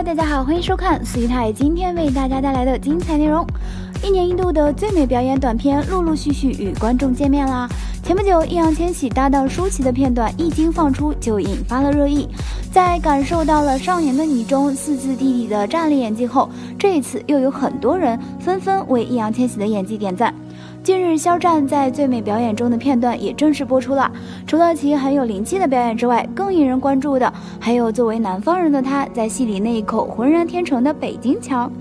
大家好，欢迎收看四姨太今天为大家带来的精彩内容。一年一度的最美表演短片陆陆续续与观众见面啦。前不久，易烊千玺搭档舒淇的片段一经放出就引发了热议。在感受到了《少年的你》中四字弟弟的炸裂演技后，这一次又有很多人纷纷为易烊千玺的演技点赞。近日，肖战在最美表演中的片段也正式播出了。除了其很有灵气的表演之外，更引人关注的还有作为南方人的他在戏里那一口浑然天成的北京腔。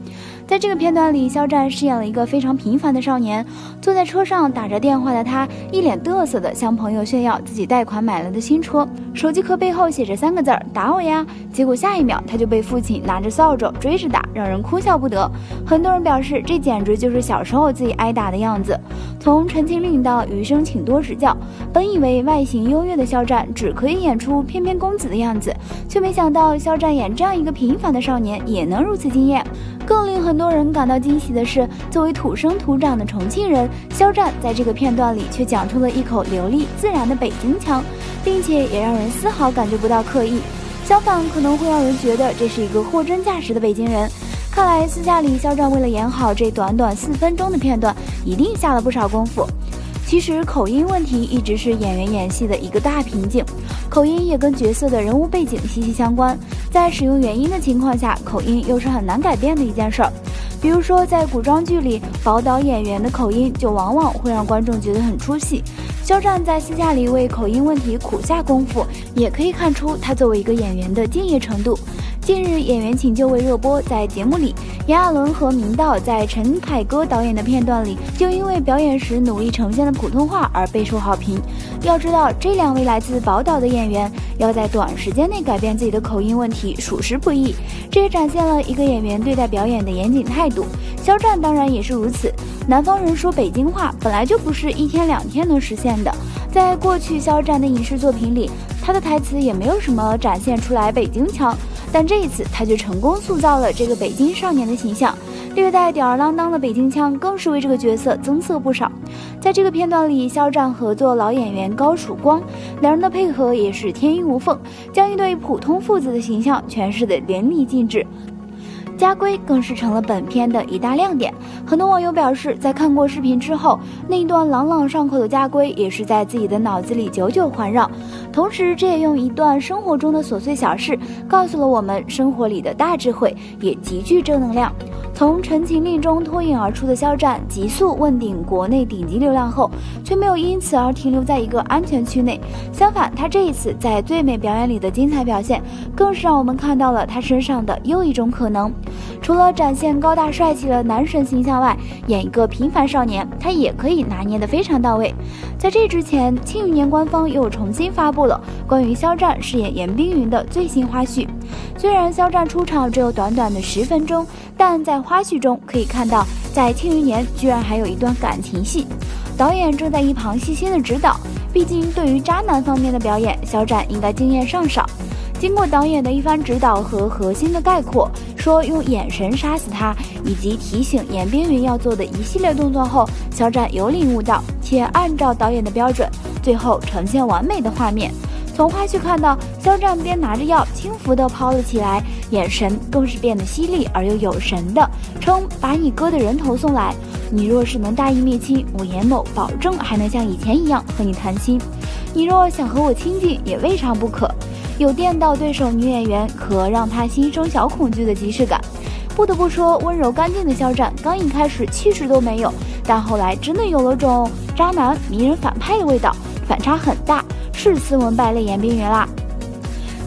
在这个片段里，肖战饰演了一个非常平凡的少年，坐在车上打着电话的他，一脸嘚瑟地向朋友炫耀自己贷款买了的新车，手机壳背后写着3个字“打我呀”，结果下一秒他就被父亲拿着扫帚追着打，让人哭笑不得。很多人表示，这简直就是小时候自己挨打的样子。从《陈情令》到《余生请多指教》，本以为外形优越的肖战只可以演出翩翩公子的样子，却没想到肖战演这样一个平凡的少年也能如此惊艳。更令很多人感到惊喜的是，作为土生土长的重庆人，肖战在这个片段里却讲出了一口流利自然的北京腔，并且也让人丝毫感觉不到刻意，相反可能会让人觉得这是一个货真价实的北京人。看来私下里肖战为了演好这短短4分钟的片段，一定下了不少功夫。其实口音问题一直是演员演戏的一个大瓶颈，口音也跟角色的人物背景息息相关，在使用原音的情况下，口音又是很难改变的一件事儿。比如说在古装剧里，宝岛演员的口音就往往会让观众觉得很出戏。肖战在私下里为口音问题苦下功夫，也可以看出他作为一个演员的敬业程度。近日，演员请就位热播，在节目里，炎亚纶和明道在陈凯歌导演的片段里，就因为表演时努力呈现的普通话而备受好评。要知道，这2位来自宝岛的演员要在短时间内改变自己的口音问题，属实不易。这也展现了一个演员对待表演的严谨态度。肖战当然也是如此。南方人说北京话本来就不是1天2天能实现的。在过去肖战的影视作品里，他的台词也没有什么展现出来北京腔，但这一次他就成功塑造了这个北京少年的形象，略带吊儿郎当的北京腔更是为这个角色增色不少。在这个片段里，肖战合作老演员高曙光，两人的配合也是天衣无缝，将一对普通父子的形象诠释得淋漓尽致。家规更是成了本片的一大亮点。很多网友表示，在看过视频之后，那一段朗朗上口的家规也是在自己的脑子里久久环绕。同时，这也用一段生活中的琐碎小事告诉了我们生活里的大智慧，也极具正能量。从《陈情令》中脱颖而出的肖战急速问鼎国内顶级流量后，却没有因此而停留在一个安全区内。相反，他这一次在最美表演里的精彩表现，更是让我们看到了他身上的又一种可能。除了展现高大帅气的男神形象外，演一个平凡少年，他也可以拿捏得非常到位。在这之前，庆余年官方又重新发布了关于肖战饰演严冰云的最新花絮。虽然肖战出场只有短短的10分钟，但在花絮中可以看到，在庆余年居然还有一段感情戏，导演正在一旁细心的指导。毕竟对于渣男方面的表演，肖战应该经验尚少。经过导演的一番指导和核心的概括，说用眼神杀死他，以及提醒严冰云要做的一系列动作后，肖战有领悟到，且按照导演的标准，最后呈现完美的画面。从花絮看到，肖战边拿着药轻浮地抛了起来，眼神更是变得犀利而又有神的，称把你哥的人头送来，你若是能大义灭亲，我严某保证还能像以前一样和你谈心，你若想和我亲近也未尝不可。有电到对手女演员和让她心生小恐惧的即视感。不得不说，温柔干净的肖战刚一开始气势都没有，但后来真的有了种渣男迷人反派的味道，反差很大，是斯文败类严冰云啦。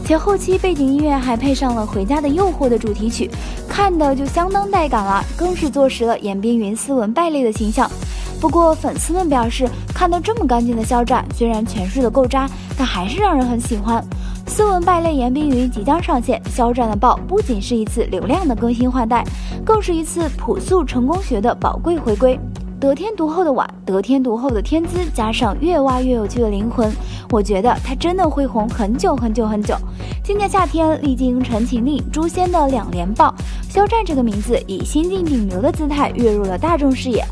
且后期背景音乐还配上了《回家的诱惑》的主题曲，看的就相当带感了，更是坐实了严冰云斯文败类的形象。不过粉丝们表示，看到这么干净的肖战，虽然诠释的够渣，但还是让人很喜欢。斯文败类严冰云即将上线，肖战的爆不仅是一次流量的更新换代，更是一次朴素成功学的宝贵回归。得天独厚的碗，得天独厚的天资，加上越挖越有趣的灵魂，我觉得他真的会红很久很久很久。今年夏天，历经《陈情令》《诛仙》的2连爆，肖战这个名字以新晋顶流的姿态跃入了大众视野。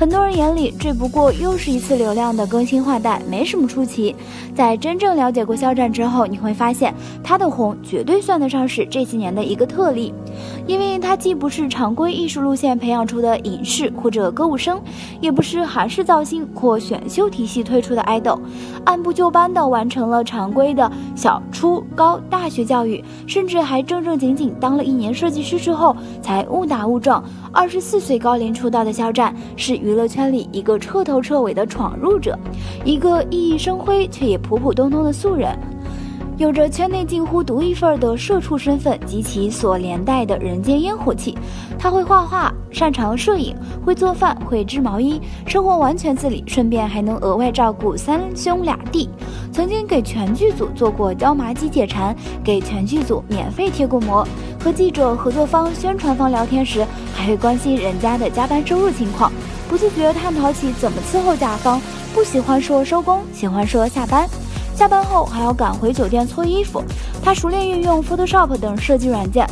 很多人眼里这不过又是一次流量的更新换代，没什么出奇。在真正了解过肖战之后，你会发现他的红绝对算得上是这几年的一个特例，因为他既不是常规艺术路线培养出的影视或者歌舞生，也不是韩式造星或选秀体系推出的爱豆，按部就班地完成了常规的小初高大学教育，甚至还正正经经当了1年设计师之后才误打误撞24岁高龄出道的肖战，是娱乐圈里一个彻头彻尾的闯入者，一个熠熠生辉却也普普通通的素人，有着圈内近乎独一份的社畜身份及其所连带的人间烟火气。他会画画，擅长摄影，会做饭，会织毛衣，生活完全自理，顺便还能额外照顾3兄2弟。曾经给全剧组做过椒麻鸡解馋，给全剧组免费贴过膜。和记者、合作方、宣传方聊天时，还会关心人家的加班收入情况，不自觉探讨起怎么伺候甲方，不喜欢说收工，喜欢说下班。下班后还要赶回酒店搓衣服，他熟练运用 Photoshop 等设计软件。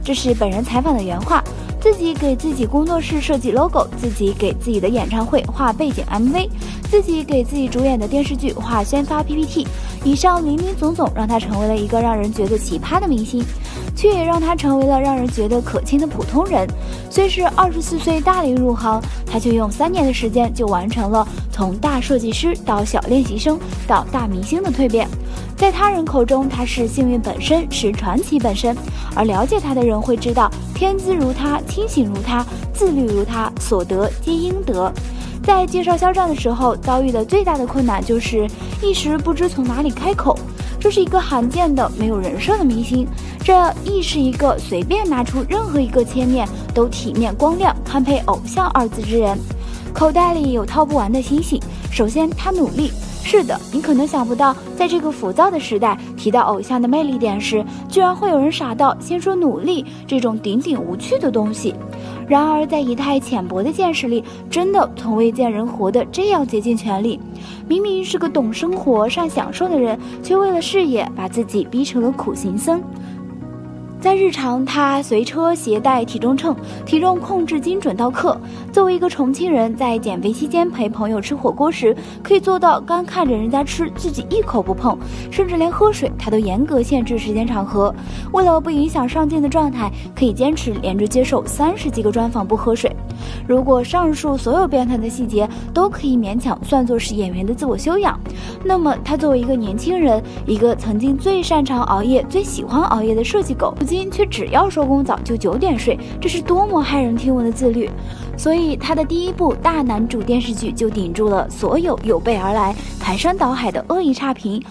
这是本人采访的原话，自己给自己工作室设计 logo， 自己给自己的演唱会画背景 MV， 自己给自己主演的电视剧画宣发 PPT。以上林林总总让他成为了一个让人觉得奇葩的明星，却也让他成为了让人觉得可亲的普通人。虽是24岁大龄入行，他却用3年的时间就完成了从大设计师到小练习生到大明星的蜕变。在他人口中，他是幸运本身，是传奇本身，而了解他的人会知道，天资如他，清醒如他，自律如他，所得皆应得。在介绍肖战的时候，遭遇的最大的困难就是一时不知从哪里开口。这是一个罕见的没有人设的明星，这亦是一个随便拿出任何一个切面都体面光亮，堪配偶像2字之人。口袋里有掏不完的星星。首先，他努力。是的，你可能想不到，在这个浮躁的时代，提到偶像的魅力点时，居然会有人傻到先说努力这种顶顶无趣的东西。然而，在以太浅薄的见识里，真的从未见人活得这样竭尽全力。明明是个懂生活、善享受的人，却为了事业把自己逼成了苦行僧。在日常，他随车携带体重秤，体重控制精准到克。作为一个重庆人，在减肥期间陪朋友吃火锅时，可以做到干看着人家吃，自己一口不碰，甚至连喝水他都严格限制时间场合。为了不影响上镜的状态，可以坚持连着接受30几个专访不喝水。如果上述所有变态的细节都可以勉强算作是演员的自我修养，那么他作为一个年轻人，一个曾经最擅长熬夜、最喜欢熬夜的设计狗，如今却只要收工早就9点睡，这是多么骇人听闻的自律。所以他的第一部大男主电视剧就顶住了所有有备而来、排山倒海的恶意差评，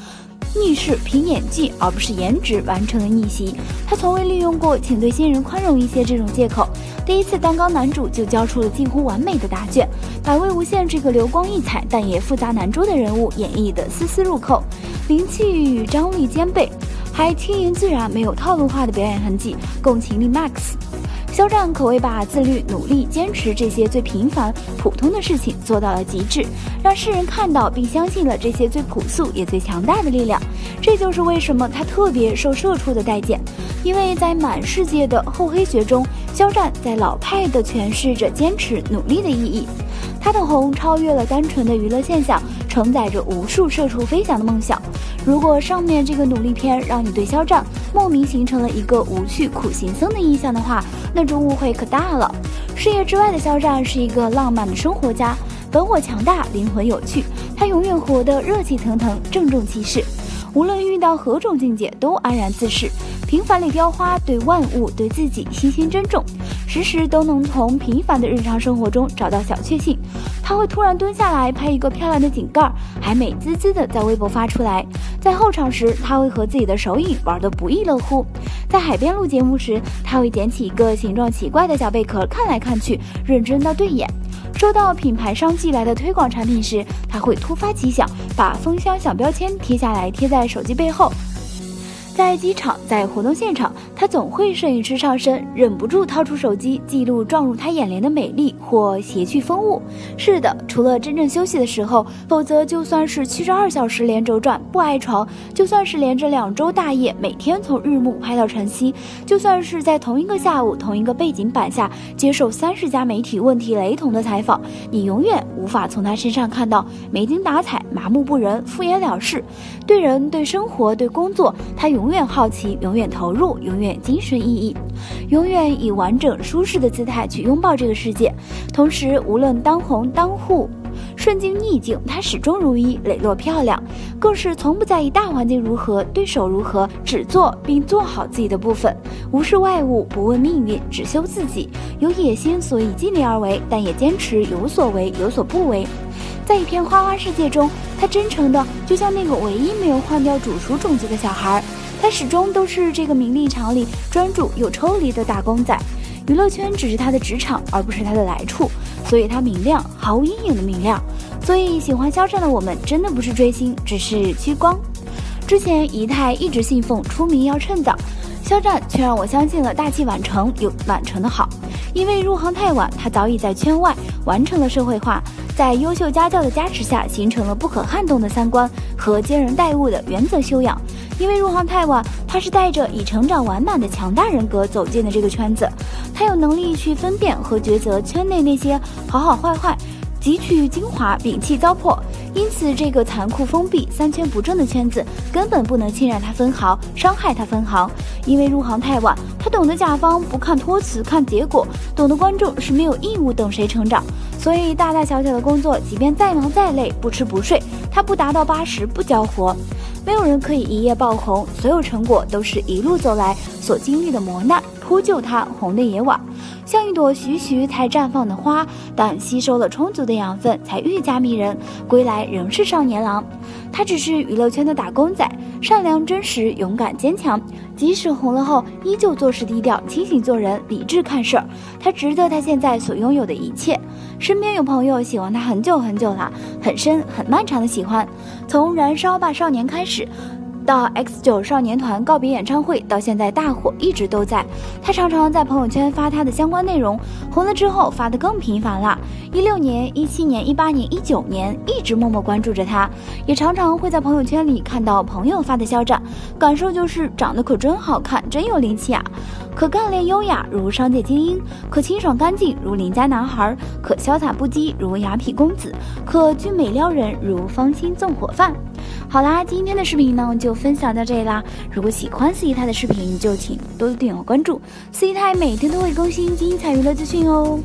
逆势凭演技而不是颜值完成了逆袭。他从未利用过请对新人宽容一些这种借口，第一次担纲男主就交出了近乎完美的答卷，把魏无羡这个流光溢彩但也复杂难捉的人物演绎得丝丝入扣，灵气与张力兼备，还轻盈自然，没有套路化的表演痕迹，共情力 max。肖战可谓把自律、努力、坚持这些最平凡、普通的事情做到了极致，让世人看到并相信了这些最朴素也最强大的力量。这就是为什么他特别受社畜的待见，因为在满世界的厚黑学中，肖战在老派地诠释着坚持、努力的意义。他的红超越了单纯的娱乐现象，承载着无数社畜飞翔的梦想。如果上面这个努力片让你对肖战莫名形成了一个无趣苦行僧的印象的话，那种误会可大了。事业之外的肖战是一个浪漫的生活家，本我强大，灵魂有趣，他永远活得热气腾腾，郑重其事，无论遇到何种境界都安然自适，平凡里雕花，对万物对自己悉心珍重，时时都能从平凡的日常生活中找到小确幸。他会突然蹲下来拍一个漂亮的井盖，还美滋滋的在微博发出来。在候场时，他会和自己的手影玩得不亦乐乎。在海边录节目时，他会捡起一个形状奇怪的小贝壳看来看去，认真到对眼。收到品牌商寄来的推广产品时，他会突发奇想，把封箱小标签贴下来贴在手机背后。在机场，在活动现场，他他总会摄影师上身，忍不住掏出手机记录撞入他眼帘的美丽或斜去风物。是的，除了真正休息的时候，否则就算是72小时连轴转不挨床，就算是连着2周大夜每天从日暮拍到晨曦，就算是在同一个下午同一个背景板下接受30家媒体问题雷同的采访，你永远无法从他身上看到没精打采、麻木不仁、敷衍了事。对人、对生活、对工作，他永远好奇，永远投入，永远精神奕奕，永远以完整舒适的姿态去拥抱这个世界。同时，无论当红当护，顺境逆境，他始终如一，磊落漂亮，更是从不在意大环境如何，对手如何，只做并做好自己的部分，无视外物，不问命运，只修自己。有野心，所以尽力而为，但也坚持有所为，有所不为。在一片花花世界中，他真诚的就像那个唯一没有换掉煮熟种子的小孩。他始终都是这个名利场里专注又抽离的打工仔。娱乐圈只是他的职场，而不是他的来处，所以他明亮，毫无阴影的明亮。所以喜欢肖战的我们，真的不是追星，只是趋光。之前仪态一直信奉出名要趁早，肖战却让我相信了大器晚成有晚成的好。因为入行太晚，他早已在圈外完成了社会化，在优秀家教的加持下，形成了不可撼动的三观和接人待物的原则修养。因为入行太晚，他是带着已成长完满的强大人格走进的这个圈子，他有能力去分辨和抉择圈内那些好好坏坏，汲取精华，摒弃糟粕。因此这个残酷封闭、三圈不正的圈子根本不能侵染他分毫，伤害他分毫。因为入行太晚，他懂得甲方不看托词看结果，懂得观众是没有义务等谁成长，所以大大小小的工作，即便再忙再累，不吃不睡，他不达到80不交活。没有人可以一夜爆红，所有成果都是一路走来所经历的磨难铺就它红的野瓦，像一朵徐徐才绽放的花，但吸收了充足的养分，才愈加迷人，归来仍是少年郎。他只是娱乐圈的打工仔，善良真实，勇敢坚强，即使红了后依旧做事低调，清醒做人，理智看事儿。他值得他现在所拥有的一切。身边有朋友喜欢他很久很久了，很深很漫长的喜欢，从燃烧吧少年开始，到 X9 少年团告别演唱会，到现在大火一直都在。他常常在朋友圈发他的相关内容，红了之后发得更频繁了。16年、17年、18年、19年一直默默关注着他，也常常会在朋友圈里看到朋友发的肖战，感受就是长得可真好看，真有灵气啊！可干练优雅如商界精英，可清爽干净如邻家男孩，可潇洒不羁如雅痞公子，可俊美撩人如芳心纵火犯。好啦，今天的视频呢就分享到这里啦。如果喜欢四姨太的视频，就请多订阅关注，四姨太每天都会更新精彩娱乐资讯哦。